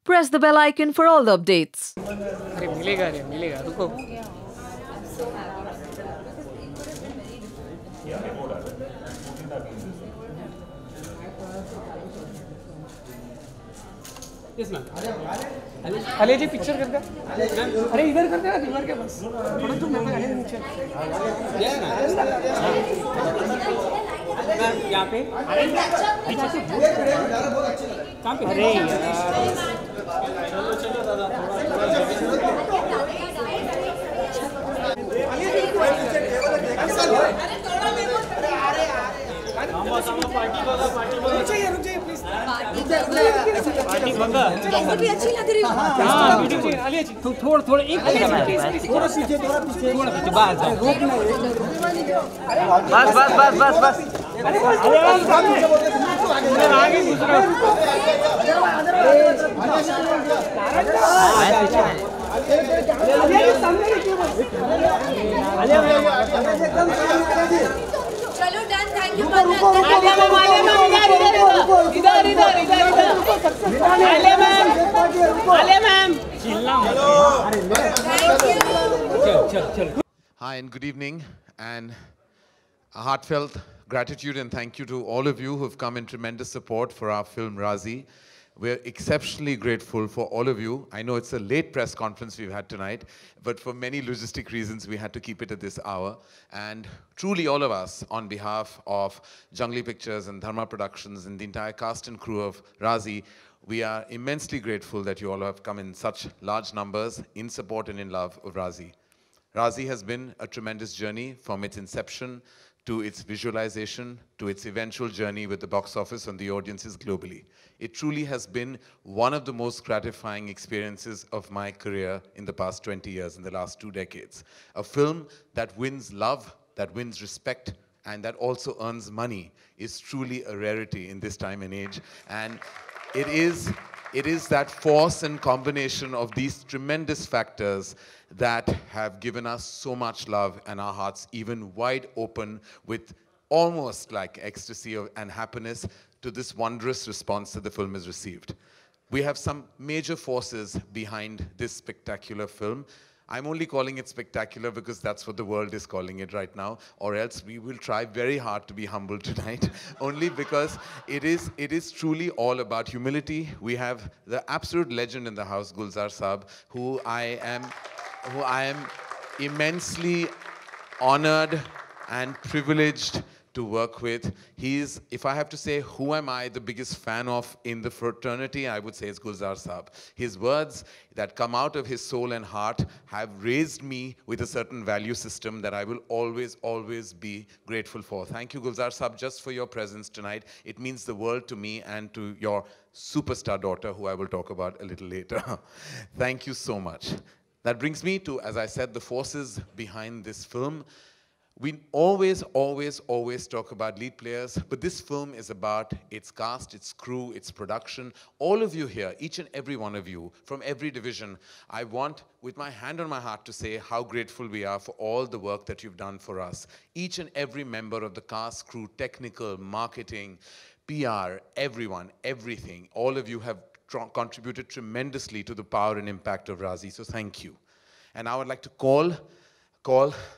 press the bell icon for all the updates. अरे मिलेगा रुको. Yes ma'am. अले जी पिक्चर करते. अरे इधर करते ना दीवार के पास. थोड़ा तो मैं आगे नीचे. Yes ma'am. मैम यहाँ पे. कहाँ पे? अरे यार. चलो दादा पार्टी बंगा कैसे भी अच्छी लग रही हो। हाँ वीडियो चाहिए आलिया जी थोड़ा एक थोड़ा पीछे बस अरे आगे दूसरा चलो done thank you Hi and good evening, and a heartfelt gratitude and thank you to all of you who have come in tremendous support for our film Razi. We're exceptionally grateful for all of you. I know it's a late press conference we've had tonight, but for many logistic reasons, we had to keep it at this hour. And truly all of us, on behalf of Junglee Pictures and Dharma Productions and the entire cast and crew of Razi, we are immensely grateful that you all have come in such large numbers in support and in love of Razi. Razi has been a tremendous journey from its inception to its visualization, to its eventual journey with the box office and the audiences globally. It truly has been one of the most gratifying experiences of my career in the past 20 years, in the last 2 decades. A film that wins love, that wins respect, and that also earns money is truly a rarity in this time and age. And it is that force and combination of these tremendous factors that have given us so much love and our hearts even wide open with almost like ecstasy and happiness to this wondrous response that the film has received. We have some major forces behind this spectacular film. I'm only calling it spectacular because that's what the world is calling it right now, or else we will try very hard to be humble tonight, only because it is truly all about humility. We have the absolute legend in the house, Gulzar Saab, who I am immensely honored and privileged to work with. He's, if I have to say who am I the biggest fan of in the fraternity, I would say it's Gulzar Saab. His words that come out of his soul and heart have raised me with a certain value system that I will always, always be grateful for. Thank you, Gulzar Saab, just for your presence tonight. It means the world to me and to your superstar daughter, who I will talk about a little later. Thank you so much. That brings me to, as I said, the forces behind this film. We always talk about lead players, but this film is about its cast, its crew, its production. All of you here, each and every one of you, from every division, I want, with my hand on my heart, to say how grateful we are for all the work that you've done for us. Each and every member of the cast, crew, technical, marketing, PR, everyone, everything, all of you have contributed tremendously to the power and impact of Razi, so thank you. And I would like to call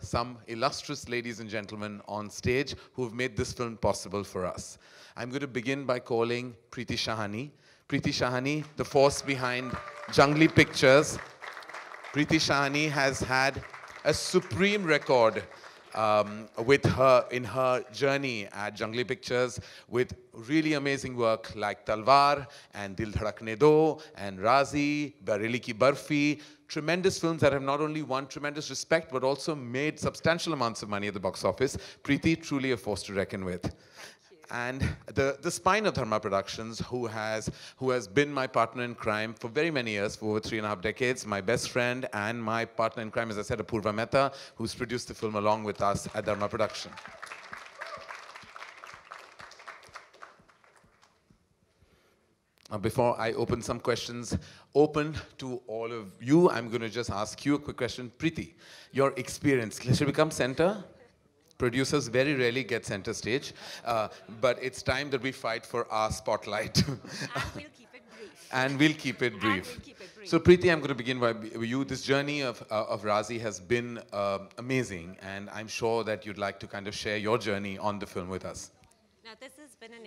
some illustrious ladies and gentlemen on stage who've made this film possible for us. I'm going to begin by calling Preeti Shahani. Preeti Shahani, the force behind Junglee Pictures. Preeti Shahani has had a supreme record with her in her journey at Junglee Pictures, with really amazing work like Talwar and Dil Dhadakne Do and Razi, Bareli Ki Barfi. Tremendous films that have not only won tremendous respect but also made substantial amounts of money at the box office. Preeti, truly a force to reckon with. And the spine of Dharma Productions, who has been my partner in crime for very many years, for over 3.5 decades, my best friend and my partner in crime, as I said, Apurva Mehta, who's produced the film along with us at Dharma Production. Before I open some questions, open to all of you, I'm going to just ask you a quick question. Preeti, your experience, should we come center? Producers very rarely get center stage, but it's time that we fight for our spotlight. And we'll keep it brief. And we'll keep it brief. we'll keep it brief. So Preeti, I'm going to begin by you. This journey of Razi has been amazing, and I'm sure that you'd like to kind of share your journey on the film with us. Now, this has been an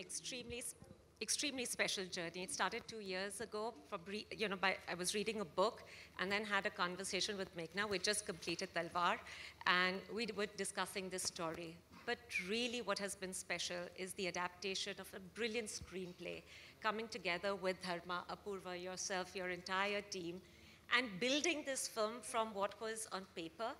extremely special journey. It started 2 years ago. I was reading a book and then had a conversation with Meghna. We just completed Talwar, and we were discussing this story. But really what has been special is the adaptation of a brilliant screenplay coming together with Dharma, Apurva, yourself, your entire team, and building this film from what was on paper,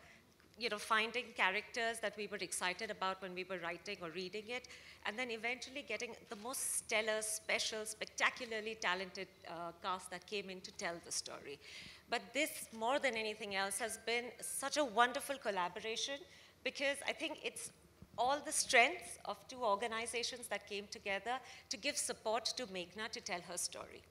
finding characters that we were excited about when we were writing or reading it, and then eventually getting the most stellar, special, spectacularly talented cast that came in to tell the story. But this, more than anything else, has been such a wonderful collaboration, because I think it's all the strengths of two organizations that came together to give support to Meghna to tell her story.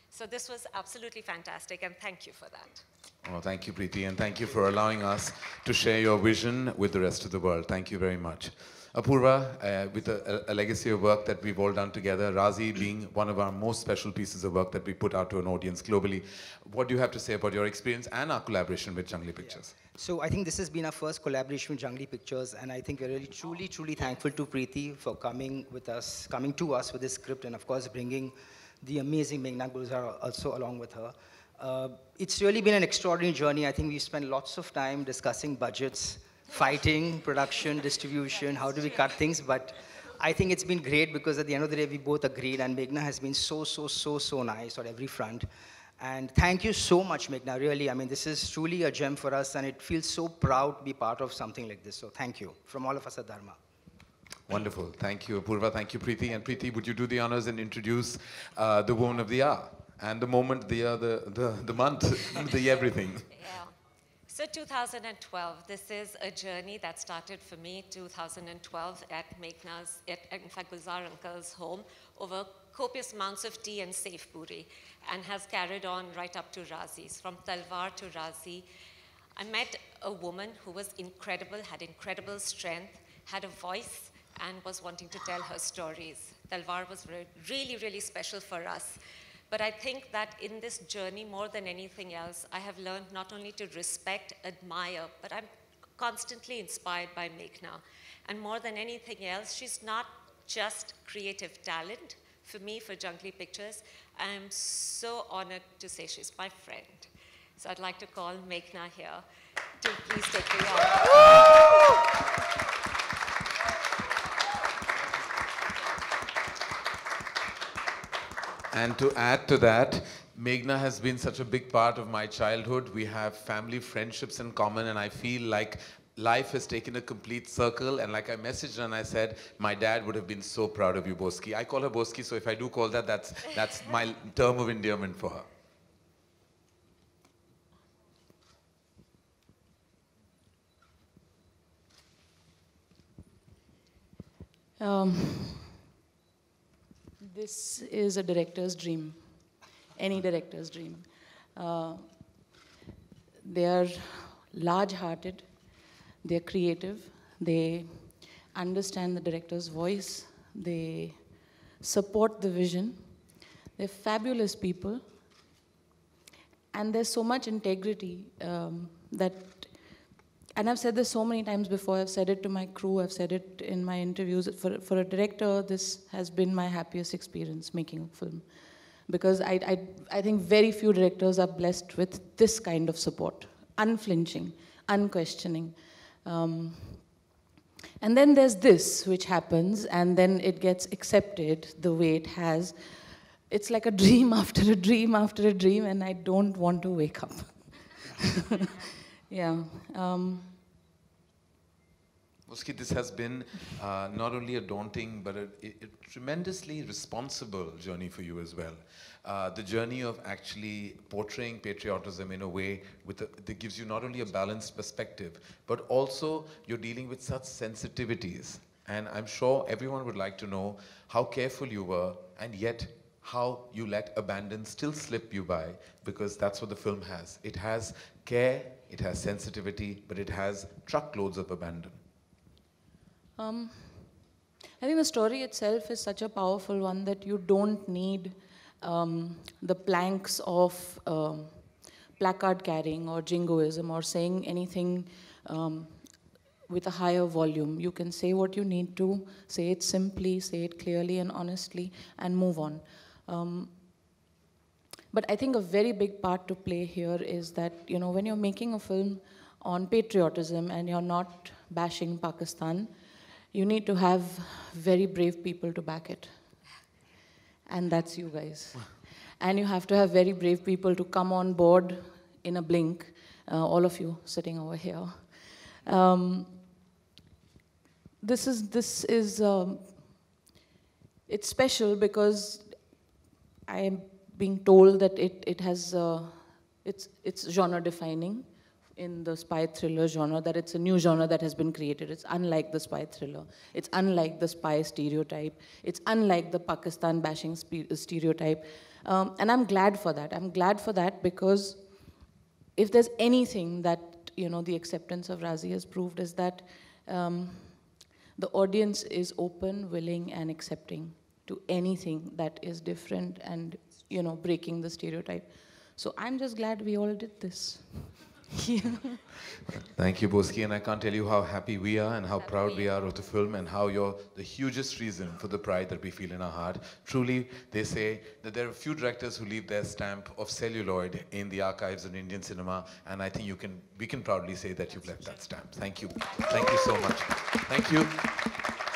So this was absolutely fantastic, and thank you for that. Oh, thank you, Preeti, and thank you for allowing us to share your vision with the rest of the world. Thank you very much. Apurva, with a legacy of work that we've all done together, Razi being one of our most special pieces of work that we put out to an audience globally, what do you have to say about your experience and our collaboration with Junglee Pictures? So I think this has been our first collaboration with Junglee Pictures, and I think we're really truly thankful to Preeti for coming to us with this script, and of course bringing the amazing Meghna Gulzar also along with her. It's really been an extraordinary journey. I think we spent lots of time discussing budgets, fighting, production, distribution, how do we cut things, but I think it's been great because at the end of the day we both agreed, and Meghna has been so nice on every front. And thank you so much, Meghna, really. I mean, this is truly a gem for us, and it feels so proud to be part of something like this. So thank you from all of us at Dharma. Wonderful. Thank you, Apurva. Thank you, Preeti. And Preeti, would you do the honors and introduce the woman of the hour and the moment, the year, the month, the everything? Yeah. So 2012, this is a journey that started for me 2012 at Meghna's, in fact, Gulzar Uncle's home over copious amounts of tea and safe puri, and has carried on right up to Razi's. From Talwar to Razi, I met a woman who was incredible, had incredible strength, had a voice, and was wanting to tell her stories. Talwar was really special for us. But I think that in this journey, more than anything else, I have learned not only to respect, admire, but I'm constantly inspired by Meghna. And more than anything else, she's not just creative talent. For me, for Junglee Pictures, I am so honored to say she's my friend. So I'd like to call Meghna here to please take the honor. And to add to that, Meghna has been such a big part of my childhood. We have family friendships in common, and I feel like life has taken a complete circle. And like I messaged her and I said, my dad would have been so proud of you, Boski. I call her Boski, so if I do call that, that's my term of endearment for her. This is a director's dream, any director's dream. They are large-hearted, they're creative, they understand the director's voice, they support the vision, they're fabulous people, and there's so much integrity that, and I've said this so many times before, I've said it to my crew, I've said it in my interviews. For a director, this has been my happiest experience making a film. Because I think very few directors are blessed with this kind of support, unflinching, unquestioning. And then there's this, which happens, and then it gets accepted the way it has. It's like a dream after a dream after a dream, and I don't want to wake up. Yeah. Boski, this has been not only a daunting, but a tremendously responsible journey for you as well. The journey of actually portraying patriotism in a way that gives you not only a balanced perspective, but also you're dealing with such sensitivities. And I'm sure everyone would like to know how careful you were, and yet how you let abandon still slip you by, because that's what the film has. It has care, it has sensitivity, but it has truckloads of abandon. I think the story itself is such a powerful one that you don't need the planks of placard carrying or jingoism or saying anything with a higher volume. You can say what you need to, say it simply, say it clearly and honestly, and move on. But I think a very big part to play here is that, you know, when you're making a film on patriotism and you're not bashing Pakistan, you need to have very brave people to back it. And that's you guys. And you have to have very brave people to come on board in a blink, all of you sitting over here. This is it's special because I am being told that it's genre defining in the spy thriller genre, that it's a new genre that has been created. It's unlike the spy thriller. It's unlike the spy stereotype. It's unlike the Pakistan bashing stereotype. And I'm glad for that. I'm glad for that because if there's anything that, you know, the acceptance of Razi has proved is that the audience is open, willing, and accepting to anything that is different and, you know, breaking the stereotype. So I'm just glad we all did this. Yeah. Thank you, Boski, and I can't tell you how happy we are and how proud we are of the film and how you're the hugest reason for the pride that we feel in our heart. Truly, they say that there are few directors who leave their stamp of celluloid in the archives of Indian cinema, and I think we can proudly say that you've left that stamp. Thank you. Thank you so much. Thank you.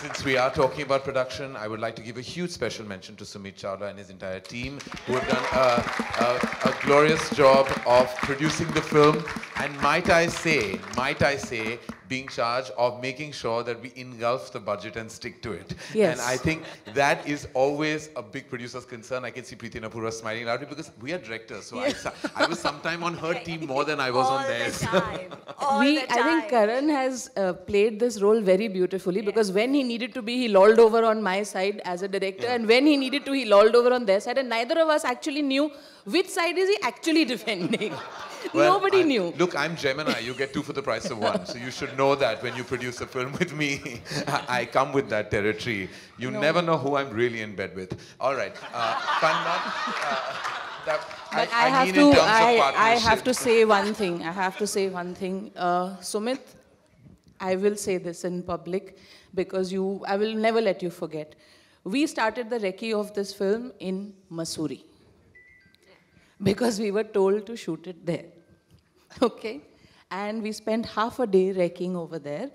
Since we are talking about production, I would like to give a huge special mention to Sumit Chawla and his entire team, who have done a glorious job of producing the film, and might I say, being charged of making sure that we engulf the budget and stick to it. Yes. And I think that is always a big producer's concern. I can see Preeti and Apurva smiling loudly because we are directors, so yeah. I was sometime on her team more than I was on theirs. I think Karan has played this role very beautifully because when he needed to be, he lolled over on my side as a director, and when he needed to, he lolled over on their side, and neither of us actually knew which side is he actually defending. Well, Nobody knew. Look, I'm Gemini. You get 2 for the price of 1. So you should know that when you produce a film with me, I come with that territory. You never know who I'm really in bed with. All right. I have to say one thing. Sumit, I will say this in public because I will never let you forget. We started the recce of this film in Mussoorie because we were told to shoot it there. Okay? And we spent half a day wrecking over there,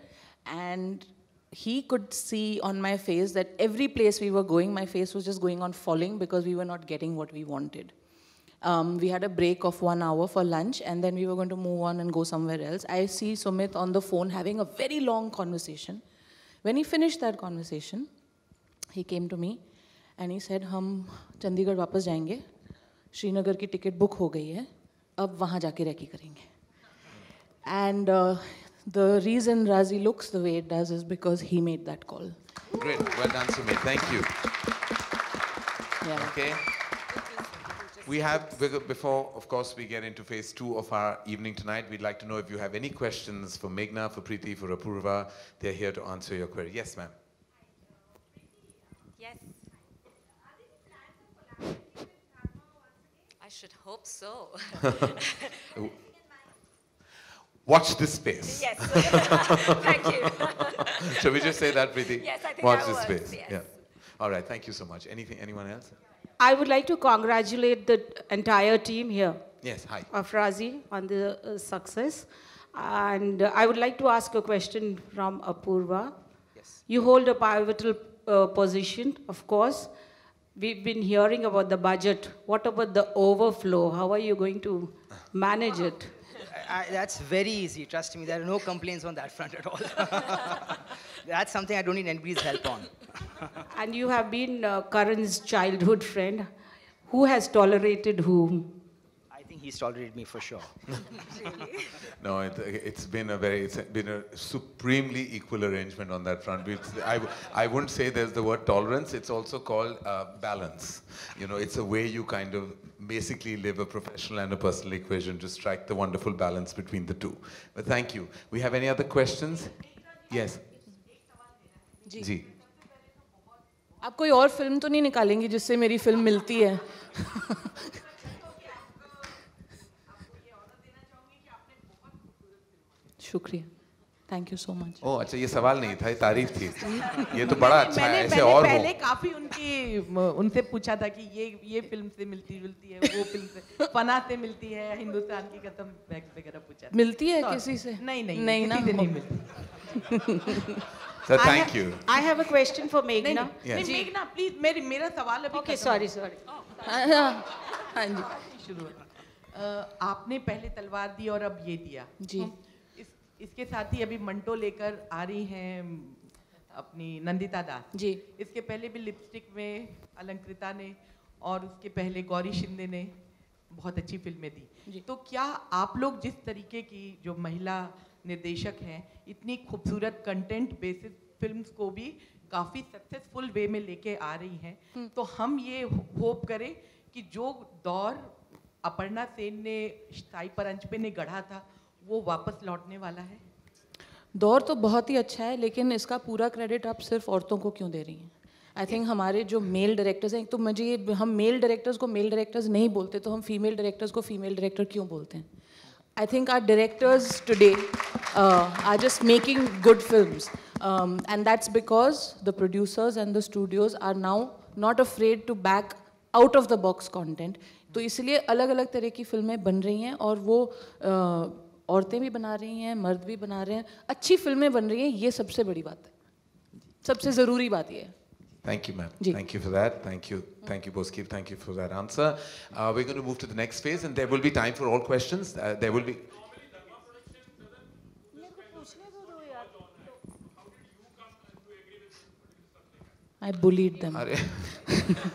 and he could see on my face that every place we were going, my face was just going on falling because we were not getting what we wanted. We had a break of 1 hour for lunch, and then we were going to move on and go somewhere else. I see Sumit on the phone having a very long conversation. When he finished that conversation, he came to me and he said, "हम चंडीगढ़ वापस जाएंगे, श्रीनगर की ticket book हो गई है, अब वहाँ जाके रेकी करेंगे." And the reason Razi looks the way it does is because he made that call. Great. Well done, Sumit. Thank you. Yeah. Okay. Before, of course, we get into phase 2 of our evening tonight, we'd like to know if you have any questions for Meghna, for Preeti, for Apurva. They're here to answer your query. Yes, ma'am. Yes. I should hope so. Watch this space. Yes. Thank you. Shall we just say that, Preeti? Yes, I think Watch that this works, space. yes. Yeah. All right. Thank you so much. Anyone else? I would like to congratulate the entire team here Yes. Hi. of Razi on the success. And I would like to ask a question from Apurva. Yes. You hold a pivotal position, of course. We've been hearing about the budget. What about the overflow? How are you going to manage it? That's very easy. Trust me, there are no complaints on that front at all. That's something I don't need anybody's help on. And you have been Karan's childhood friend. Who has tolerated whom? I think he's tolerated me for sure. No, it's been a supremely equal arrangement on that front. I wouldn't say there's the word tolerance. It's also called balance. You know, it's a way you kind of basically live a professional and a personal equation to strike the wonderful balance between the two. But thank you. We have any other questions? Yes. जी. आप कोई और film तो नहीं निकालेंगी जिससे मेरी film मिलती है? शुक्रिया, थैंक यू सो मच। ओह अच्छा, ये सवाल नहीं था, ये तारीफ थी। ये तो बड़ा अच्छा है, ऐसे और हो। पहले काफी उनसे पूछा था कि ये फिल्म से मिलती है, वो फिल्म से फना से मिलती है, हिंदुस्तान की कसम वगैरह पूछा। मिलती है किसी से? नहीं ना, किसी से नहीं मिलती। So thank you. I have a question for Meghna. Yes. मेघना प्लीज, मेरा सवाल अभी Okay, sorry. हाँ जी, शुरू आपने पहले तलवार दी और अब ये दिया जी। इसके साथ ही अभी मंटो लेकर आ रही हैं अपनी नंदिता दास जी। इसके पहले भी लिपस्टिक में अलंकृता ने और उसके पहले गौरी शिंदे ने बहुत अच्छी फिल्में दी। तो क्या आप लोग जिस तरीके की जो महिला निर्देशक हैं, इतनी खूबसूरत कंटेंट बेसिस फिल्म्स को भी काफ़ी सक्सेसफुल वे में लेके आ रही हैं, तो हम ये होप करें कि जो दौर अपर्णा सेन ने साई परंजपे ने गढ़ा था वो वापस लौटने वाला है? दौर तो बहुत ही अच्छा है, लेकिन इसका पूरा क्रेडिट आप सिर्फ औरतों को क्यों दे रही हैं? आई थिंक हमारे जो मेल डायरेक्टर्स हैं, तो मुझे ये, हम मेल डायरेक्टर्स को मेल डायरेक्टर्स नहीं बोलते, तो हम फीमेल डायरेक्टर्स को फीमेल डायरेक्टर क्यों बोलते हैं? I think our directors today are just making good films, and that's because the producers and the studios are now not afraid to back out of the box content. तो इसलिए अलग अलग तरह की फिल्में बन रही हैं, और वो औरतें भी बना रही हैं, मर्द भी बना रहे हैं, अच्छी फिल्में बन रही हैं। ये सबसे बड़ी बात है, सबसे ज़रूरी बात ये है। Thank you, ma'am. Thank you for that. Thank you, Boskip. Thank you for that answer. We're going to move to the next phase, and there will be time for all questions. There will be. I bullied them.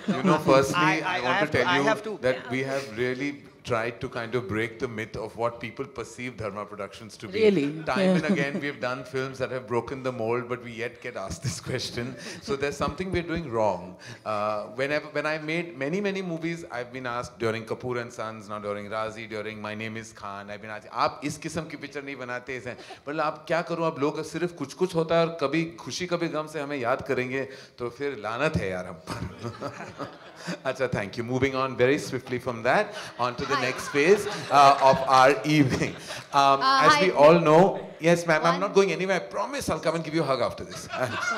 You know, firstly, I want to tell you that we have really tried to kind of break the myth of what people perceive Dharma Productions to be. Really? Time and again, we've done films that have broken the mold, but we yet get asked this question. So there's something we're doing wrong. When I made many movies, I've been asked during Kapoor and Sons, now during Razi, during My Name is Khan, I've been asked, आप इस किस्म की picture नहीं बनाते हैं, मतलब आप क्या करूँ, आप लोग सिर्फ कुछ होता है और कभी खुशी कभी गम से हमें याद करेंगे, तो फिर लानत है यार हम पर। Acha, thank you. Moving on very swiftly from that, on to the next phase of our evening. As we all know, yes ma'am, I'm not going anywhere, I promise I'll come and give you a hug after this.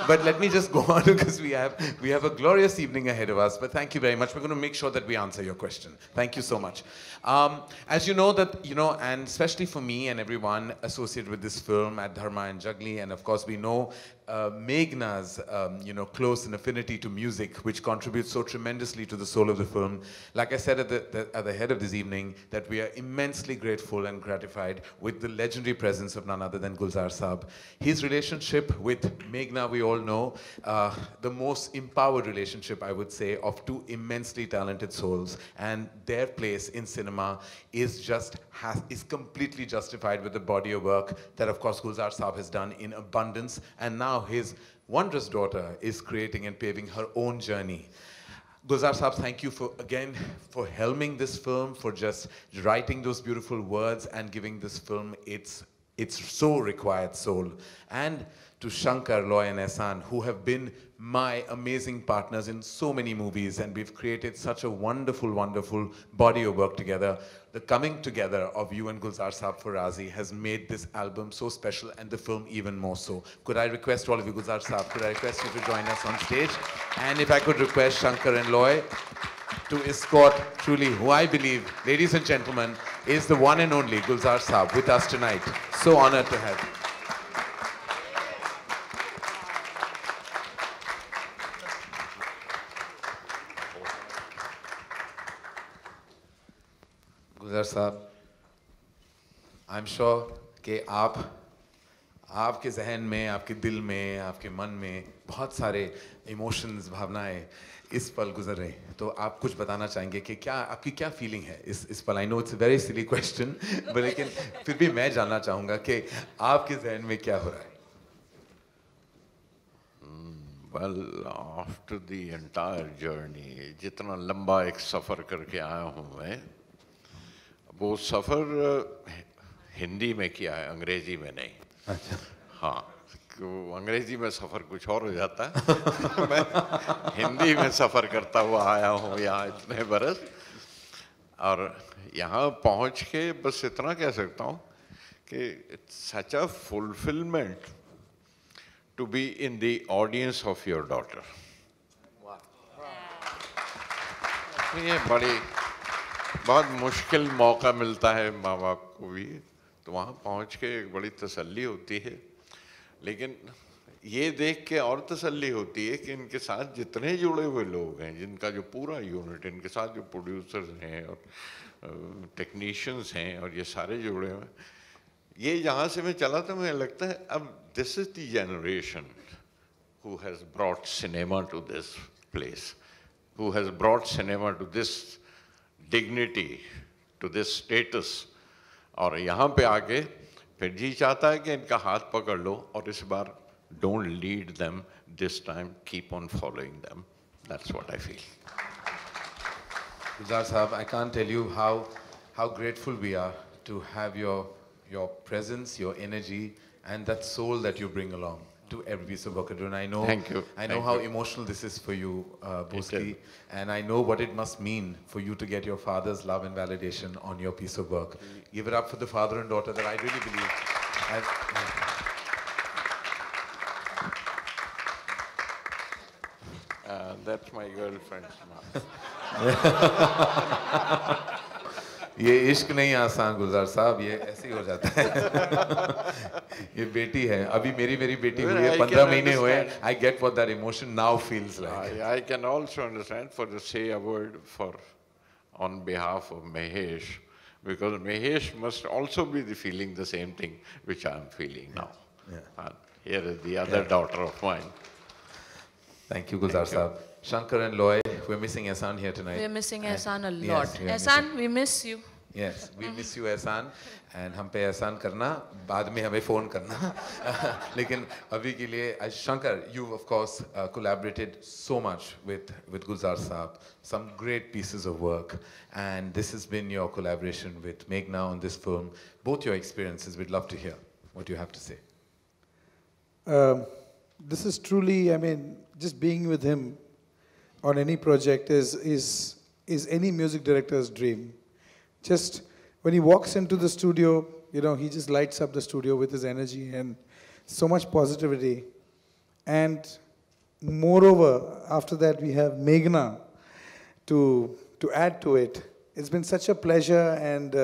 But let me just go on, because we have a glorious evening ahead of us. But thank you very much. We're going to make sure that we answer your question. Thank you so much. As you know that, and especially for me and everyone associated with this film at Dharma and Jagli, and of course we know Meghna's, close and affinity to music, which contributes so tremendously to the soul of the film. Like I said at the head of this evening, that we are immensely grateful and gratified with the legendary presence of none other than Gulzar Saab. His relationship with Meghna, we all know, the most empowered relationship, I would say, of two immensely talented souls, and their place in cinema is completely justified with the body of work that, of course, Gulzar Saab has done in abundance, and now his wondrous daughter is creating and paving her own journey. Gulzar Saab, thank you again for helming this film, for just writing those beautiful words and giving this film its so required soul. And to Shankar, Loy and Ehsan, who have been my amazing partners in so many movies, and we've created such a wonderful, wonderful body of work together. The coming together of you and Gulzar Saab for Razi has made this album so special, and the film even more so. Could I request all of you, Gulzar Saab, could I request you to join us on stage? And if I could request Shankar and Loy to escort truly, who I believe, ladies and gentlemen, is the one and only Gulzar Saab with us tonight. So honored to have you. Gulzar Saab, I'm sure कि आपके जहन में, आपके दिल में, आपके मन में बहुत सारे इमोशंस, भावनाएं इस पल गुजर रहे हैं, तो आप कुछ बताना चाहेंगे कि आपकी क्या फीलिंग है इस पल? I know it's a very silly question, लेकिन फिर भी मैं जानना चाहूँगा कि आपके जहन में क्या हो रहा है? Well, after the entire journey, जितना लंबा एक सफ़र करके आया हूँ मैं, वो सफ़र हिंदी में किया है, अंग्रेज़ी में नहीं। अच्छा। हाँ, अंग्रेजी में सफ़र कुछ और हो जाता है। मैं हिंदी में सफ़र करता हुआ आया हूँ यहाँ इतने बरस, और यहाँ पहुँच के बस इतना कह सकता हूँ कि it's such a fulfilment to be in the audience of your daughter. ये बहुत मुश्किल मौका मिलता है माँ बाप को भी, तो वहाँ पहुँच के एक बड़ी तसल्ली होती है। लेकिन ये देख के और तसल्ली होती है कि इनके साथ जितने जुड़े हुए लोग हैं, जिनका जो पूरा यूनिट, इनके साथ जो प्रोड्यूसर्स हैं और टेक्नीशियंस हैं और ये सारे जुड़े हुए, ये जहाँ से मैं चला तो मुझे लगता है अब this is the generation who has brought cinema to this place, who has brought cinema to this dignity, to this status. और यहाँ पे आके फिर जी चाहता है कि इनका हाथ पकड़ लो और इस बार don't lead them this time, keep on following them. That's what I feel. Gulzar Sahab, I can't tell you how grateful we are to have your presence, your energy, and that soul that you bring along to every piece of work you're doing. I know, Thank you. I know how emotional this is for you, Boski, and I know what it must mean for you to get your father's love and validation on your piece of work. Give it up for the father and daughter that I really believe. That's my girlfriend's mom. ये इश्क नहीं आसान गुलजार साहब, ये ऐसे ही हो जाता है। ये बेटी है, अभी मेरी बेटी हुई है, 15 महीने हुए। I get what that emotion now feels like. I can also understand, for to say a word on behalf of Mahesh, because Mahesh must also be feeling the same thing which I am feeling now. And here is the other daughter of mine. Thank you, Gulzar Saab. Shankar and Loy, we're missing Ehsan here tonight. We're missing Ehsan a lot. Yes, Ehsan, we miss you. Yes, we miss you, Ehsan. And हम पे एहसान करना, बाद में हमें phone करना. लेकिन अभी के लिए, Shankar, you of course collaborated so much with Gulzar Saab. Some great pieces of work. And this has been your collaboration with Meghna on this film. Both your experiences, we'd love to hear what you have to say. This is truly, I mean, just being with him on any project is any music director's dream. Just when he walks into the studio, you know, he just lights up the studio with his energy and so much positivity. And moreover, after that, we have Meghna to add to it. It's been such a pleasure, and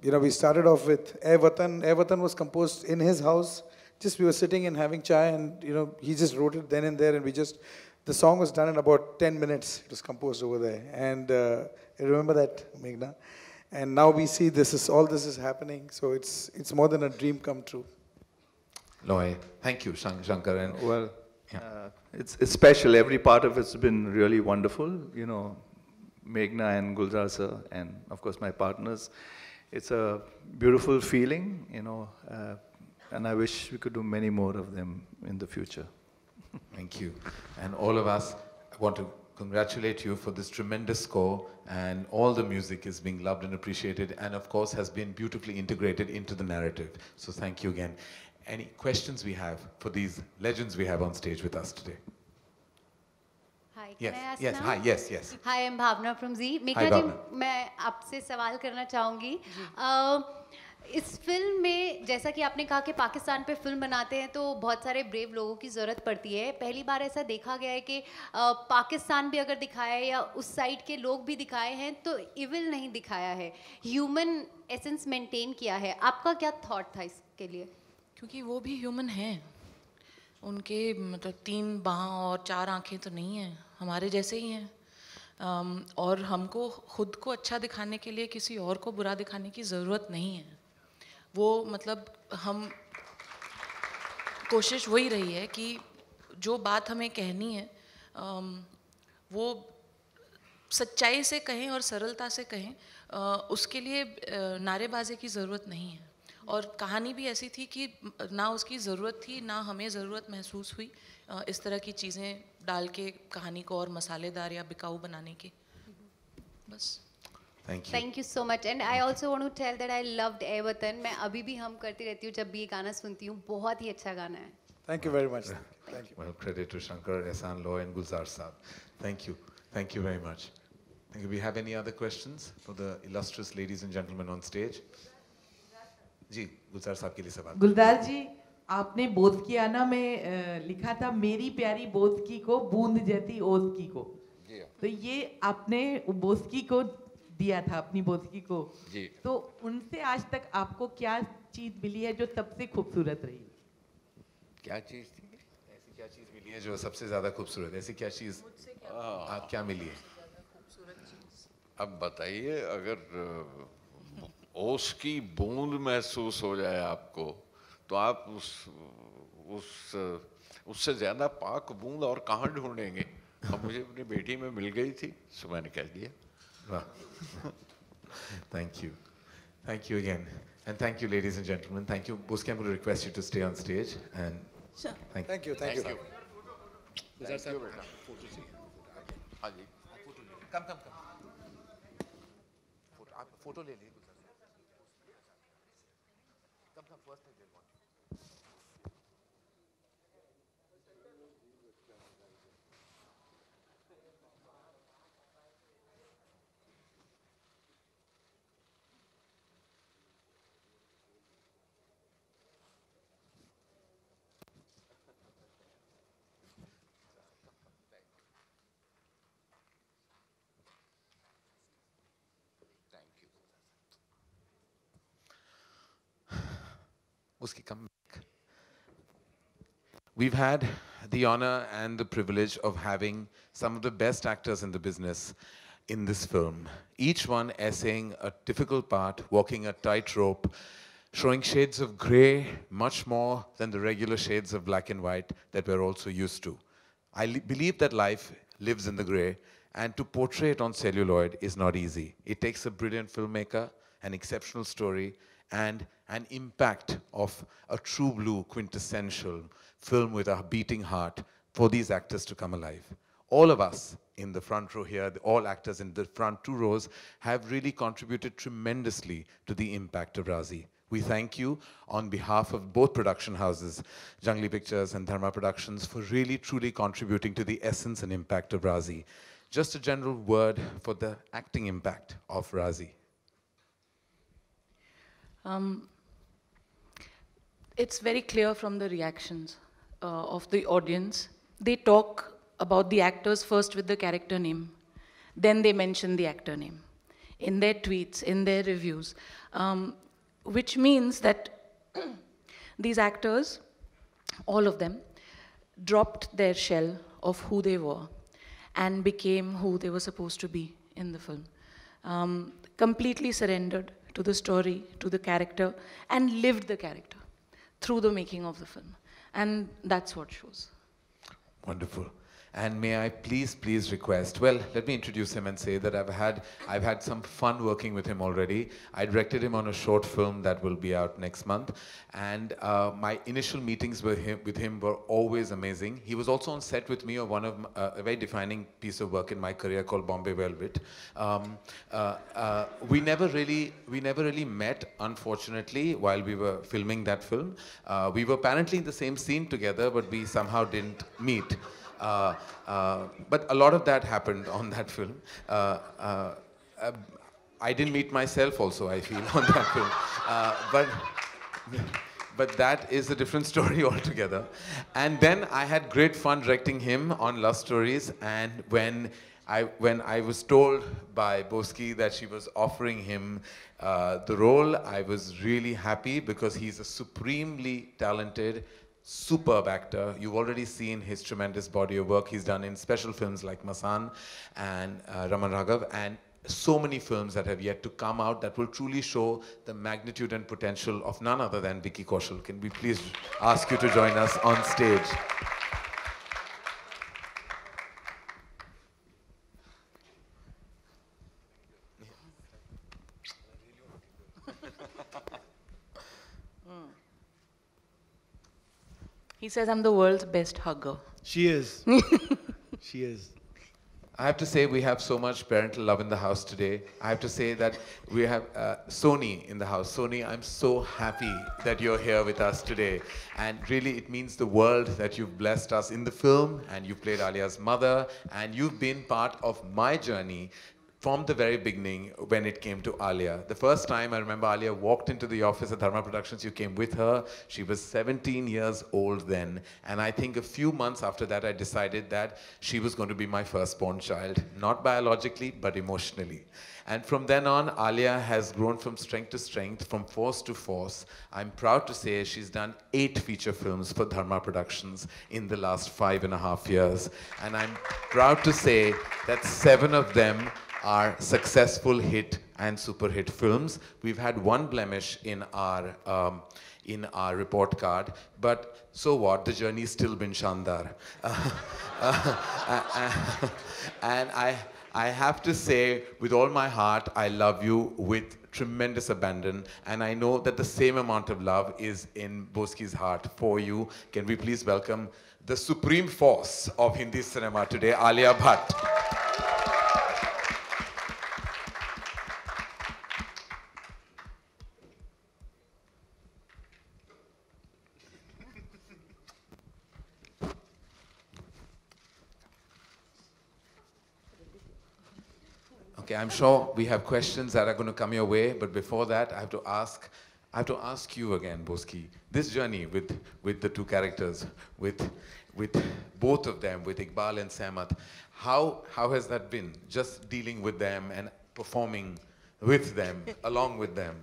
you know, we started off with Ae Watan. Ae Watan was composed in his house. Just we were sitting and having chai, and you know, he just wrote it then and there, and the song was done in about 10 minutes. It was composed over there, and I remember that, Meghna. And now we see all this is happening, so it's more than a dream come true. Loy, thank you, Shankar. And well, it's special. Every part of it's been really wonderful. You know, Meghna and Gulzar sir, and of course my partners. It's a beautiful feeling, you know. And I wish we could do many more of them in the future. Thank you. And all of us want to congratulate you for this tremendous score, and all the music is being loved and appreciated, and of course has been beautifully integrated into the narrative. So thank you again. Any questions we have for these legends we have on stage with us today? Hi, yes, can I ask yes, now? hi, yes. Hi, I'm Bhavna from Z. Hi, Bhavna. मैं आपसे सवाल करना चाहूँगी. इस film में जैसा कि आपने कहा कि पाकिस्तान पे फिल्म बनाते हैं तो बहुत सारे ब्रेव लोगों की ज़रूरत पड़ती है. पहली बार ऐसा देखा गया है कि पाकिस्तान भी अगर दिखाया है या उस साइड के लोग भी दिखाए हैं तो इविल नहीं दिखाया है, ह्यूमन एसेंस मेंटेन किया है. आपका क्या थॉट था इसके लिए? क्योंकि वो भी ह्यूमन हैं, उनके मतलब 3 बाह और 4 आँखें तो नहीं हैं, हमारे जैसे ही हैं. और हमको खुद को अच्छा दिखाने के लिए किसी और को बुरा दिखाने की ज़रूरत नहीं है. वो मतलब हम कोशिश वही रही है कि जो बात हमें कहनी है वो सच्चाई से कहें और सरलता से कहें. उसके लिए नारेबाजी की ज़रूरत नहीं है. और कहानी भी ऐसी थी कि ना उसकी ज़रूरत थी ना हमें ज़रूरत महसूस हुई इस तरह की चीज़ें डाल के कहानी को और मसालेदार या बिकाऊ बनाने की. बस. Thank you. Thank you so much. And I also want to tell that I loved Ae Watan. मैं अभी भी हम करती रहती हूँ जब भी ये गाना सुनती हूँ. बहुत ही अच्छा गाना है. Thank you very much. Thank you. Well, credit to Shankar, Ehsan Loy and Gulzar Saab. Thank you. Thank you very much. Thank you. We have any other questions for the illustrious ladies and gentlemen on stage? जी, गुलजार साहब के लिए सवाल. गुलजार जी, आपने बोधकियाना में लिखा था मेरी प्यारी बोधकी को बूंद जैसी ओसकी को. तो ये आपने बोधकी को दिया था, अपनी बोधकी को. जी. तो उनसे आज तक आपको क्या चीज मिली है जो सबसे खूबसूरत रही? क्या चीज थी? ऐसी क्या चीज मिली है जो सबसे ज्यादा खूबसूरत? ऐसी क्या चीज आप क्या मिली है? अब बताइए, अगर ओस की बूंद महसूस हो जाए आपको, तो आप उससे ज्यादा पाक बूंद और कहाँ ढूंढेंगे? अब मुझे अपनी बेटी में मिल गई थी, सो मैंने कह दिया. वाह. Thank you. Thank you again. And thank you, ladies and gentlemen. Thank you. Boski, I'm going to request you to stay on stage. And sure. Thank you. Thank you. Thank you, beta. हाँ जी. Come. Photo ले ली. Come first. Come back. We've had the honor and the privilege of having some of the best actors in the business in this film. Each one essaying a difficult part, walking a tightrope, showing shades of grey, much more than the regular shades of black and white that we're also used to. I believe that life lives in the grey, and to portray it on celluloid is not easy. It takes a brilliant filmmaker, an exceptional story, and an impact of a true blue quintessential film with a beating heart for these actors to come alive. All of us in the front row here, all actors in the front 2 rows, have really contributed tremendously to the impact of Razi. We thank you on behalf of both production houses, Junglee Pictures and Dharma Productions, for really truly contributing to the essence and impact of Razi. Just a general word for the acting impact of Razi. It's very clear from the reactions of the audience. They talk about the actors first with the character name, then they mention the actor name in their tweets, in their reviews, which means that these actors, all of them, dropped their shell of who they were and became who they were supposed to be in the film. Completely surrendered to the story, to the character, and lived the character through the making of the film. And that's what shows. Wonderful. And may I please request, well, let me introduce him and say that I've had some fun working with him already. I directed him on a short film that will be out next month. And my initial meetings with him were always amazing. He was also on set with me of one of a very defining piece of work in my career called Bombay Velvet. We never really met, unfortunately, while we were filming that film. We were apparently in the same scene together, but we somehow didn't meet. But a lot of that happened on that film. I didn't meet myself also, I feel, on that film. But that is a different story altogether. And then I had great fun directing him on Love Stories. And when I was told by Boski that she was offering him the role, I was really happy because he's a supremely talented, superb actor. You've already seen his tremendous body of work he's done in special films like Masan and Raman Raghav, and so many films that have yet to come out that will truly show the magnitude and potential of none other than Vicky Kaushal. Can we please ask you to join us on stage? He says I'm the world's best hugger. She is. She is. I have to say we have so much parental love in the house today. I have to say that we have Sony in the house. Sony, I'm so happy that you're here with us today. And really it means the world that you've blessed us in the film and you've played Alia's mother and you've been part of my journey from the very beginning when it came to Alia. The first time I remember Alia walked into the office at Dharma Productions, you came with her. She was 17 years old then. And I think a few months after that, I decided that she was going to be my firstborn child. Not biologically, but emotionally. And from then on, Alia has grown from strength to strength, from force to force. I'm proud to say she's done 8 feature films for Dharma Productions in the last 5.5 years. And I'm proud to say that 7 of them are successful hit and super hit films. We've had one blemish in our report card, but so what? The journey's still been Shandar. And I have to say, with all my heart, I love you with tremendous abandon, and I know that the same amount of love is in Boski's heart for you. Can we please welcome the supreme force of Hindi cinema today, Alia Bhatt. Okay, I'm sure we have questions that are going to come your way, but before that, I have to ask you again, Boski. This journey with the 2 characters, with both of them, with Iqbal and Sehmat, how has that been? Just dealing with them and performing with them, along with them.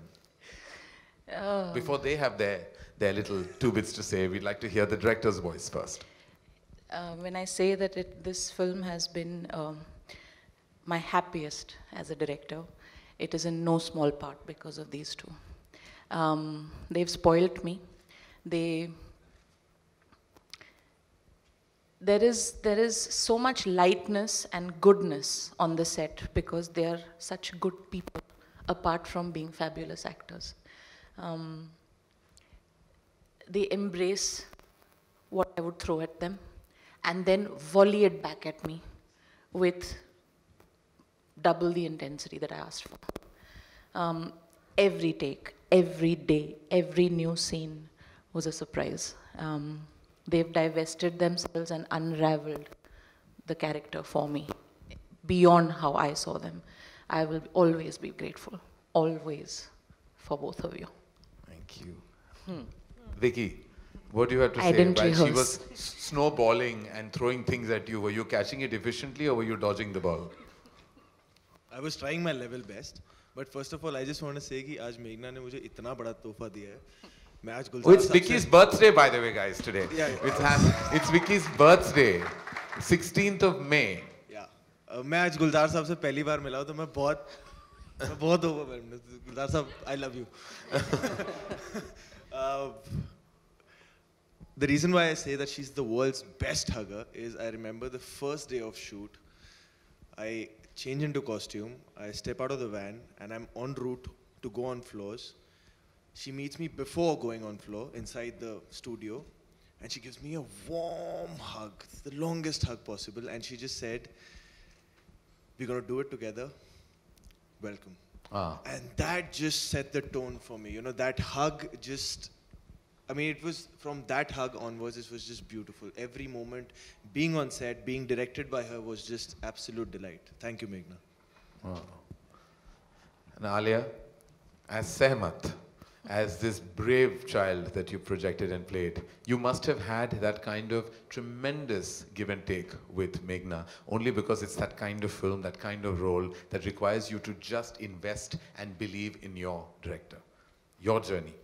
Before they have their little 2 bits to say, we'd like to hear the director's voice first. When I say that this film has been my happiest as a director, it is in no small part because of these 2. They've spoilt me. There is so much lightness and goodness on the set because they are such good people, apart from being fabulous actors. They embrace what I would throw at them and then volley it back at me with double the intensity that I asked for. Every take, every day, every new scene was a surprise. They've divested themselves and unraveled the character for me beyond how I saw them. I will always be grateful, always, for both of you. Thank you. Vicky, what do you have to say? I didn't While rehearse. she was snowballing and throwing things at you, were you catching it efficiently or were you dodging the ball? I was trying my level best, but first of all, I just want to say that आज मेघना ने मुझे इतना बड़ा तोहफा दिया है. मैं आज गुलजार It's Vicky's birthday, by the way, guys, today. Yeah. It's Vicky's birthday, 16th of May. Yeah. मैं आज गुलजार साहब से पहली बार मिला हूँ तो मैं बहुत overwhelmed हूँ. गुलजार साहब, I love you. The reason why I say that she's the world's best hugger is I remember the first day of shoot. I change into costume, I step out of the van, and I'm en route to go on floors. She meets me before going on floor inside the studio, and she gives me a warm hug, the longest hug possible, and she just said, "We're gonna do it together. Welcome." And that just set the tone for me. You know, that hug just, I mean, it was from that hug onwards, it was just beautiful. Every moment, being on set, being directed by her was just absolute delight. Thank you, Meghna. Wow. And Alia, as Sehmat, as this brave child that you projected and played, you must have had that kind of tremendous give and take with Meghna, only because it's that kind of film, that kind of role that requires you to just invest and believe in your director, your journey.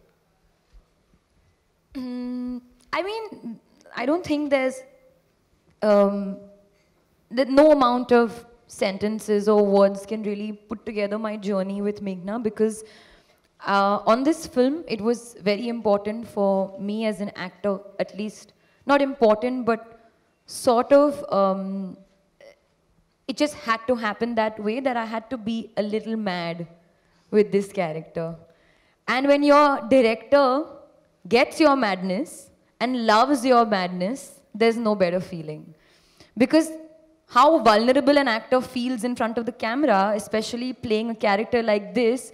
I mean, I don't think there's that no amount of sentences or words can really put together my journey with Meghna, because on this film, it was very important for me as an actor, at least, not important, but sort of, it just had to happen that way, that I had to be a little mad with this character. And when your director gets your madness and loves your madness, there's no better feeling. Because how vulnerable an actor feels in front of the camera, especially playing a character like this,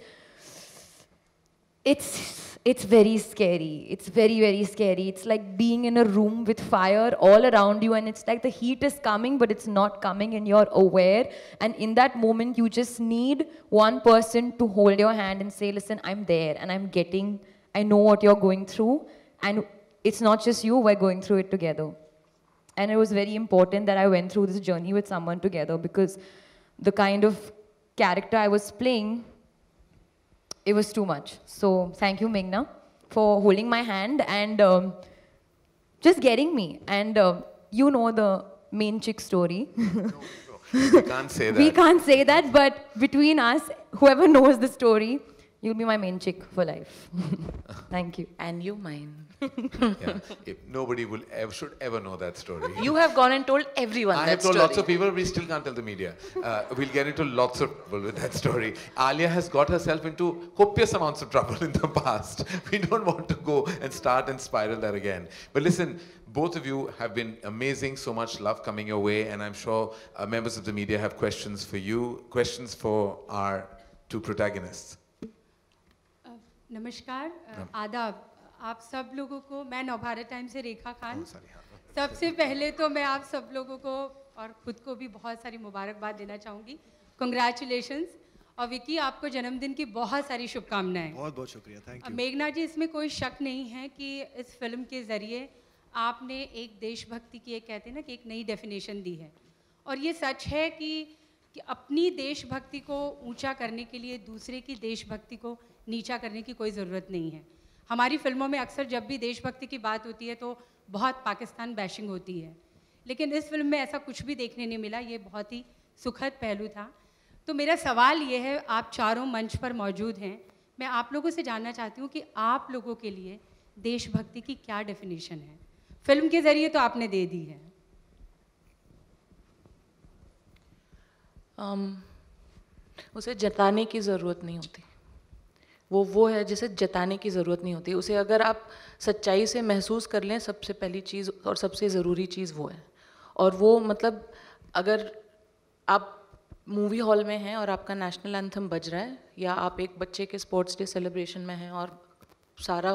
it's very scary. It's very, very scary. It's like being in a room with fire all around you, and it's like the heat is coming, but it's not coming, and you're aware. And in that moment, you just need one person to hold your hand and say, listen, I'm there, and I know what you're going through, and it's not just you, we're going through it together. And it was very important that I went through this journey with someone together, because the kind of character I was playing, it was too much. So thank you, Meghna, for holding my hand and just getting me. And you know the main chick story. We can't say that. We can't say that, but between us, whoever knows the story, you'll be my main chick for life. Thank you. And you mine. Yeah. Nobody should ever know that story. You have gone and told everyone that story. I have told lots of people, we still can't tell the media. We'll get into lots of trouble with that story. Alia has got herself into copious amounts of trouble in the past. We don't want to go and start and spiral that again. But listen, both of you have been amazing, so much love coming your way, and I'm sure members of the media have questions for you, questions for our two protagonists. नमस्कार, आदाब आप सब लोगों को। मैं Navbharat time से रेखा खान। सबसे पहले तो मैं आप सब लोगों को और खुद को भी बहुत सारी मुबारकबाद देना चाहूँगी। कंग्रेचुलेशंस। और विकी, आपको जन्मदिन की बहुत सारी शुभकामनाएं। बहुत बहुत शुक्रिया, थैंक यू। मेघना जी, इसमें कोई शक नहीं है कि इस फिल्म के ज़रिए आपने एक देशभक्ति की, एक कहते हैं ना कि एक नई डेफिनेशन दी है। और ये सच है कि अपनी देशभक्ति को ऊंचा करने के लिए दूसरे की देशभक्ति को नीचा करने की कोई ज़रूरत नहीं है। हमारी फिल्मों में अक्सर जब भी देशभक्ति की बात होती है तो बहुत पाकिस्तान बैशिंग होती है, लेकिन इस फिल्म में ऐसा कुछ भी देखने नहीं मिला। ये बहुत ही सुखद पहलू था। तो मेरा सवाल ये है, आप चारों मंच पर मौजूद हैं, मैं आप लोगों से जानना चाहती हूँ कि आप लोगों के लिए देशभक्ति की क्या डेफिनेशन है? फिल्म के ज़रिए तो आपने दे दी है। उसे जताने की ज़रूरत नहीं होती। वो है जिसे जताने की ज़रूरत नहीं होती। उसे अगर आप सच्चाई से महसूस कर लें, सबसे पहली चीज़ और सबसे ज़रूरी चीज़ वो है। और वो मतलब अगर आप मूवी हॉल में हैं और आपका नेशनल एंथम बज रहा है, या आप एक बच्चे के स्पोर्ट्स डे सेलिब्रेशन में हैं और सारा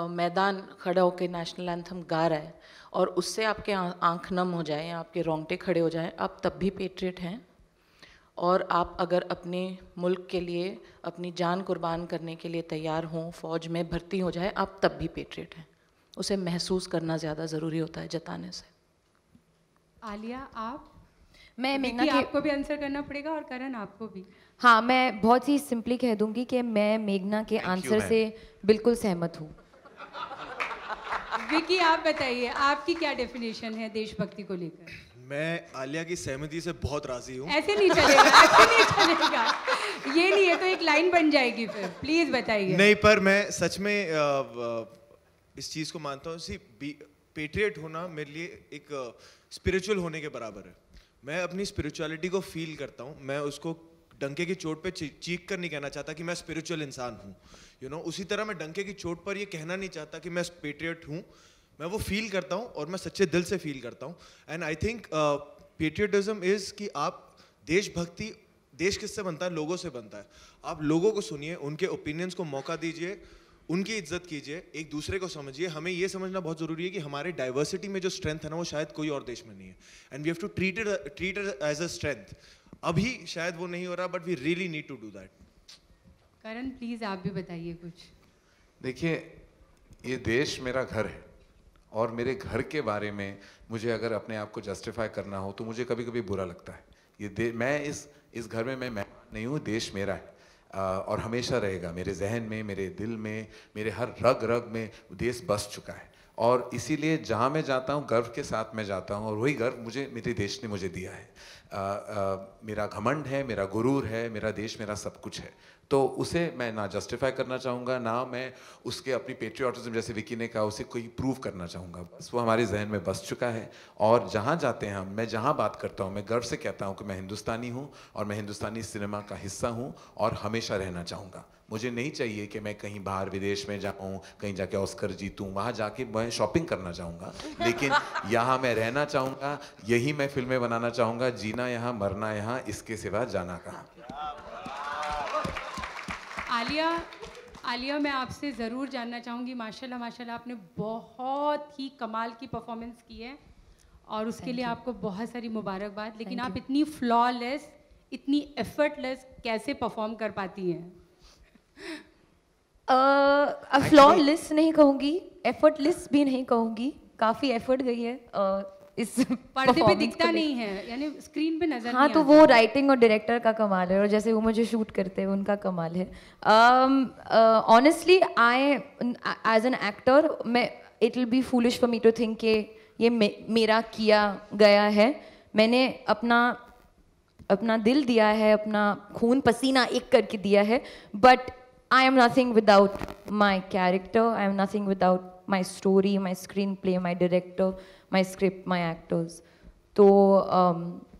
मैदान खड़ा होकर नेशनल एंथम गा रहा है और उससे आपके आँख नम हो जाए या आपके रोंगटे खड़े हो जाएं, आप तब भी पेट्रियट हैं। और आप अगर अपने मुल्क के लिए अपनी जान कुर्बान करने के लिए तैयार हों, फ़ौज में भर्ती हो जाए, आप तब भी पेट्रियट हैं। उसे महसूस करना ज़्यादा ज़रूरी होता है जताने से। आलिया, आप? मैं मेघना के आपको भी आंसर करना पड़ेगा और करण आपको भी। हाँ, मैं बहुत ही सिंपली कह दूंगी कि मैं मेघना के आंसर से बिल्कुल सहमत हूँ। विकी, आप बताइए, आपकी क्या डेफिनेशन है देशभक्ति को लेकर? मैं आलिया की सहमति से बहुत राजी हूँ। ऐसे नहीं चलेगा, ऐसे नहीं चलेगा। ये नहीं है तो एक लाइन बन जाएगी फिर। प्लीज बताइए। नहीं, पर मैं सच में इस चीज़ को मानता हूँ। पेट्रियट होना मेरे लिए एक स्पिरिचुअल होने के बराबर है। मैं अपनी स्पिरिचुअलिटी को फील करता हूँ। मैं उसको डंके की चोट पे चीख कर नहीं कहना चाहता कि मैं स्पिरिचुअल इंसान हूँ, यू नो। उसी तरह मैं डंके की चोट पर ये कहना नहीं चाहता कि मैं पेट्रियट हूँ। मैं वो फील करता हूँ और मैं सच्चे दिल से फील करता हूँ। And I think patriotism is कि आप देशभक्ति, देश किससे बनता है? लोगों से बनता है। आप लोगों को सुनिए, उनके ओपिनियंस को मौका दीजिए, उनकी इज्जत कीजिए, एक दूसरे को समझिए। हमें ये समझना बहुत ज़रूरी है कि हमारे डाइवर्सिटी में जो स्ट्रेंथ है ना, वो शायद कोई और देश में नहीं है। And we have to treat it as a strength. अभी शायद वो नहीं हो रहा, but we really need to do that. Karan, please आप भी बताइए कुछ। देखिए, ये देश मेरा घर है और मेरे घर के बारे में मुझे अगर अपने आप को जस्टिफाई करना हो तो मुझे कभी कभी बुरा लगता है। मैं इस घर में मैं नहीं हूँ, देश मेरा है और हमेशा रहेगा। मेरे जहन में, मेरे दिल में, मेरे हर रग रग में देश बस चुका है। और इसीलिए जहाँ मैं जाता हूँ गर्व के साथ मैं जाता हूँ, और वही गर्व मेरे देश ने मुझे दिया है। मेरा घमंड है, मेरा गुरूर है, मेरा देश मेरा सब कुछ है। तो उसे मैं ना जस्टिफाई करना चाहूँगा, ना मैं उसके अपनी पेट्रियोटिज्म जैसे विकी ने कहा उसे कोई प्रूव करना चाहूँगा। बस वो हमारे जहन में बस चुका है। और जहाँ जाते हैं हम, मैं जहाँ बात करता हूँ, मैं गर्व से कहता हूँ कि मैं हिंदुस्तानी हूँ और मैं हिंदुस्तानी सिनेमा का हिस्सा हूँ और हमेशा रहना चाहूँगा। मुझे नहीं चाहिए कि मैं कहीं बाहर विदेश में जाऊं, कहीं जाके ऑस्कर जीतूं, वहां जाके मैं शॉपिंग करना चाहूंगा, लेकिन यहाँ मैं रहना चाहूंगा, यही मैं फिल्में बनाना चाहूंगा, जीना यहाँ मरना यहाँ, इसके सिवा जाना कहाँ। आलिया, मैं आपसे ज़रूर जानना चाहूँगी, माशाल्लाह माशाल्लाह आपने बहुत ही कमाल की परफॉर्मेंस की है और उसके लिए आपको बहुत सारी मुबारकबाद, लेकिन आप इतनी फ्लॉलेस, इतनी एफर्टलेस कैसे परफॉर्म कर पाती हैं? फ्लॉलेस नहीं कहूँगी, एफर्टलेस भी नहीं कहूँगी, काफ़ी एफर्ट गई है इस पर्दे पे दिखता नहीं है, यानी स्क्रीन पे नजर हाँ नहीं तो आता। वो राइटिंग और डायरेक्टर का कमाल है और जैसे वो मुझे शूट करते हैं उनका कमाल है। Honestly I as an actor मैं it will be foolish for me to think कि ये मेरा किया गया है, मैंने अपना दिल दिया है, अपना खून पसीना एक करके दिया है, but I am nothing without my character, I am nothing without my story, my screenplay, my director, my script, my actors. तो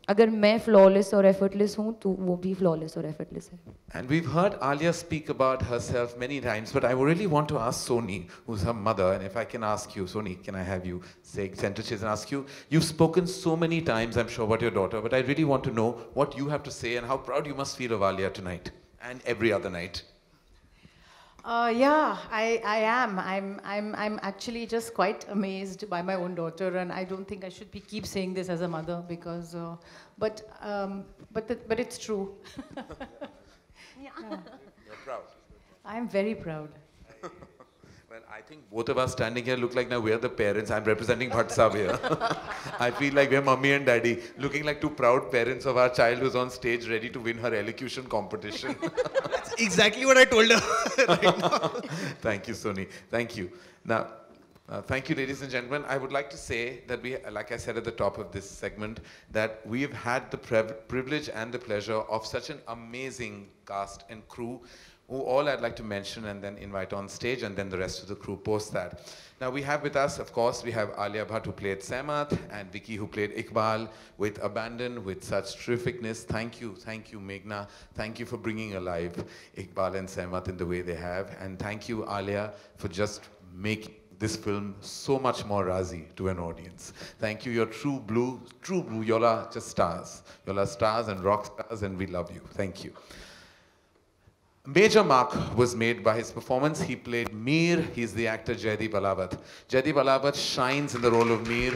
अगर मैं flawless और effortless हूँ तो वो भी flawless और effortless है. And we've heard Alia speak about herself many times, but I really want to ask Soni, who's her mother, and if I can ask you, Soni, can I have you say sentences and ask you, you've spoken so many times, I'm sure, about your daughter, but I really want to know what you have to say and how proud you must feel of Alia tonight and every other night. Yeah, I am. I'm actually just quite amazed by my own daughter, and I don't think I should keep saying this as a mother because, but it's true. Yeah. You're proud. I'm very proud. Well, I think both of us standing here look like now we're the parents. I'm representing Bhatt here. I feel like we're mummy and daddy, looking like two proud parents of our child who's on stage ready to win her elocution competition. That's exactly what I told her right now. Thank you, Soni. Thank you. Now, thank you, ladies and gentlemen. I would like to say that we, like I said at the top of this segment, that we have had the privilege and the pleasure of such an amazing cast and crew who all I'd like to mention and then invite on stage, and then the rest of the crew post that. Now we have with us, of course, we have Alia Bhatt who played Samat, and Vicky who played Iqbal with abandon, with such terrificness. Thank you, Meghna. Thank you for bringing alive Iqbal and Samat in the way they have. And thank you, Alia, for just making this film so much more Razi to an audience. Thank you, you're true blue, you're just stars. You're stars and rock stars, and we love you. Thank you. Major mark was made by his performance. He played Mir. He's the actor Jaideep Ahlawat. Jaideep Ahlawat shines in the role of Mir.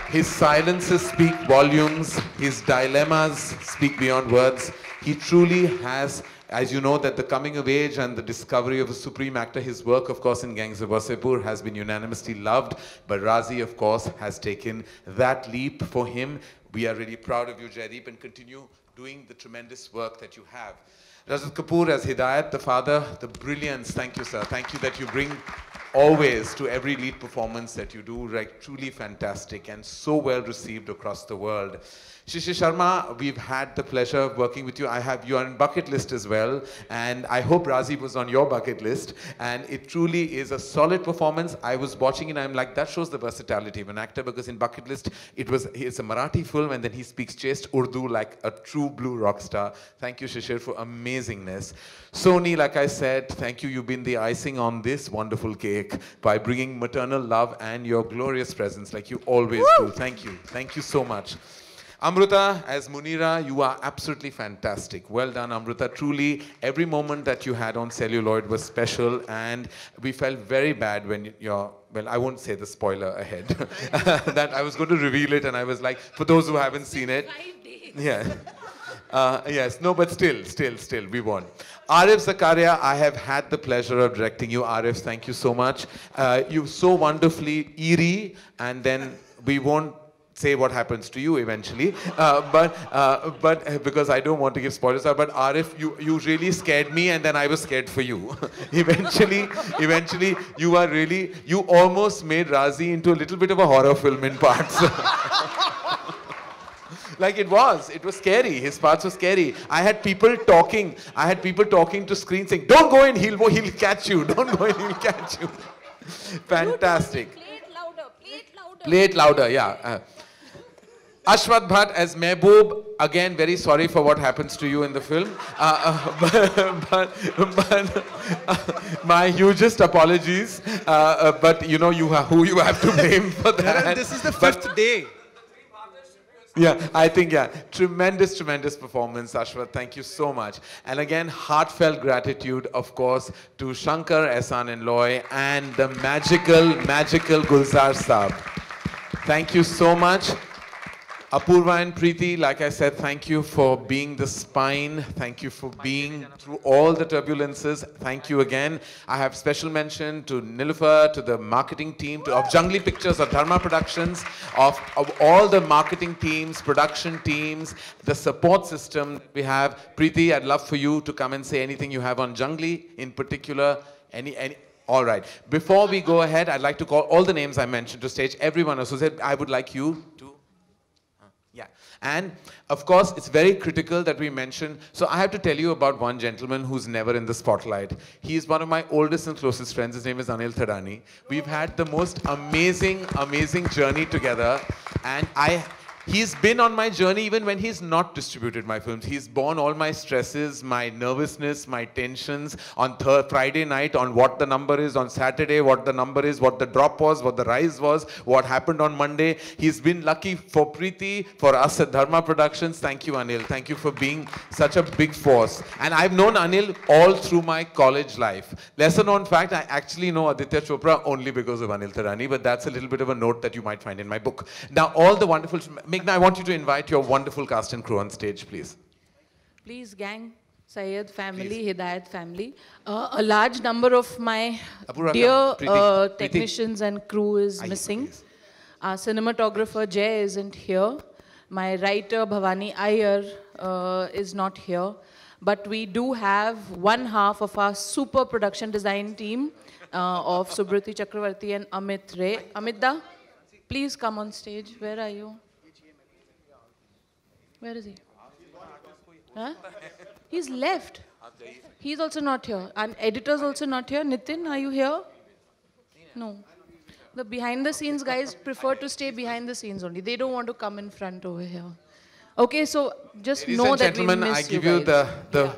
His silences speak volumes. His dilemmas speak beyond words. He truly has, as you know, that the coming of age and the discovery of a supreme actor, his work, of course, in Gangs of Wasseypur has been unanimously loved. But Razi, of course, has taken that leap for him. We are really proud of you, Jaideep, and continue doing the tremendous work that you have. Rajat Kapoor as Hidayat, the father, the brilliance. Thank you, sir. Thank you that you bring always to every lead performance that you do, like truly fantastic and so well received across the world. Shishir Sharma, we've had the pleasure of working with you. You are on bucket list as well, and I hope Razi was on your bucket list, and it truly is a solid performance. I was watching it and I'm like, that shows the versatility of an actor, because in bucket list, it's a Marathi film and then he speaks chaste Urdu like a true blue rock star. Thank you, Shishir, for amazingness. Soni, like I said, thank you. You've been the icing on this wonderful cake by bringing maternal love and your glorious presence like you always do. Thank you. Thank you so much. Amruta, as Munira, you are absolutely fantastic. Well done, Amruta. Truly, every moment that you had on Celluloid was special, and we felt very bad when well, I won't say the spoiler ahead, that I was going to reveal it, and I was like, for those who haven't seen it. Yeah. Yes, no, but still, we won. Arif Zakaria, I have had the pleasure of directing you. Arif, thank you so much. You're so wonderfully eerie, and then we won't say what happens to you eventually, but because I don't want to give spoilers, but Arif, you really scared me, and then I was scared for you. eventually, you almost made Razi into a little bit of a horror film in parts. Like it was scary. His parts were scary. I had people talking to screen saying, "Don't go in, he'll catch you. Don't go in, he'll catch you." Fantastic. Play it louder, yeah. Ashwath Bhatt as Mehboob. Again, very sorry for what happens to you in the film. My hugest apologies. But you know who you have to blame for that. This is the 5th day. Yeah, I think, tremendous, tremendous performance, Ashwath. Thank you so much. And again, heartfelt gratitude, of course, to Shankar, Ehsan and Loy, and the magical, magical Gulzar Saab. Thank you so much. Apurva and Preeti, like I said, thank you for being the spine. Thank you for being through all the turbulences. Thank you again. I have special mention to Niloufar, to the marketing team, of Jungly Pictures, of Dharma Productions, of all the marketing teams, production teams, the support system we have. Preeti, I'd love for you to come and say anything you have on Jungly in particular. All right. Before we go ahead, I'd like to call all the names I mentioned to stage. Everyone associated, I would like you to... And of course, it's very critical that we mention, so I have to tell you about one gentleman who's never in the spotlight. He is one of my oldest and closest friends. His name is Anil Thadani. We've had the most amazing, amazing journey together. And he's been on my journey even when he's not distributed my films. He's borne all my stresses, my nervousness, my tensions on Friday night on what the number is, on Saturday what the number is, what the drop was, what the rise was, what happened on Monday. He's been lucky for Preeti, for us at Dharma Productions. Thank you, Anil. Thank you for being such a big force. And I've known Anil all through my college life. Lesser known fact, I actually know Aditya Chopra only because of Anil Thadani, but that's a little bit of a note that you might find in my book. Now, all the wonderful... Meghna, I want you to invite your wonderful cast and crew on stage, please. Please, gang, Syed family, Hidayat family. A large number of my dear technicians and crew is missing. Our cinematographer Jay isn't here. My writer Bhavani Iyer is not here. But we do have one half of our super production design team of Subriti Chakravarti and Amit Ray. Amit Da, please come on stage. Where are you? Where is he? Huh? He's left. He's also not here. And editor's also not here. Nitin, are you here? No. The behind the scenes guys prefer to stay behind the scenes only. They don't want to come in front over here. Okay, so just know that we miss you guys. Ladies and gentlemen, I give you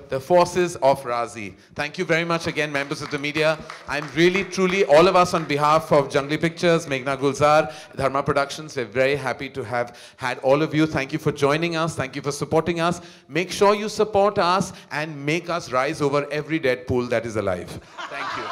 the forces of Razi. Thank you very much again, members of the media. I'm really, truly, all of us on behalf of Jungly Pictures, Meghna Gulzar, Dharma Productions, we're very happy to have had all of you. Thank you for joining us. Thank you for supporting us. Make sure you support us and make us rise over every dead pool that is alive. Thank you.